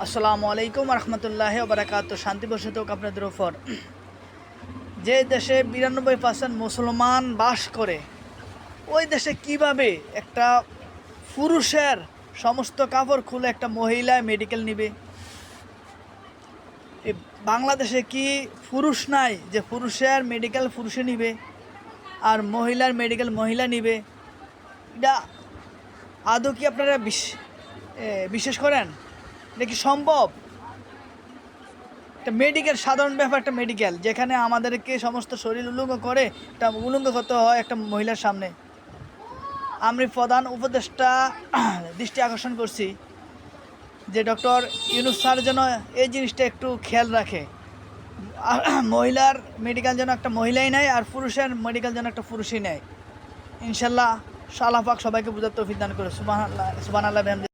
আসসালামু আলাইকুম রহমতুল্লাহ বারাকাত। শান্তি বসে হোক আপনাদের ওপর। যে দেশে 92% মুসলমান বাস করে, ওই দেশে কিভাবে একটা পুরুষের সমস্ত কাপড় খুলে একটা মহিলা মেডিকেল নিবে? এই বাংলাদেশে কি পুরুষ নাই যে পুরুষের মেডিকেল পুরুষে নিবে আর মহিলার মেডিকেল মহিলা নিবে? এটা আদৌ কি আপনারা বিশ্বাস করেন? এটা কি সম্ভব? একটা মেডিকেল, সাধারণ ব্যাপার, একটা মেডিকেল যেখানে আমাদেরকে সমস্ত শরীর উলঙ্গ করে একটা উলঙ্গ করতে হয় একটা মহিলার সামনে। আমি প্রধান উপদেষ্টা দৃষ্টি আকর্ষণ করছি যে ডক্টর ইউনূস স্যার যেন এই জিনিসটা একটু খেয়াল রাখে। মহিলার মেডিকেল যেন একটা মহিলাই নেয় আর পুরুষের মেডিকেল যেন একটা পুরুষই নেয়। ইনশাল্লাহ আল্লাহ পাক সবাইকে বুঝার তৌফিক দান করে। সুবহানাল্লাহ সুবহানাল্লাহ।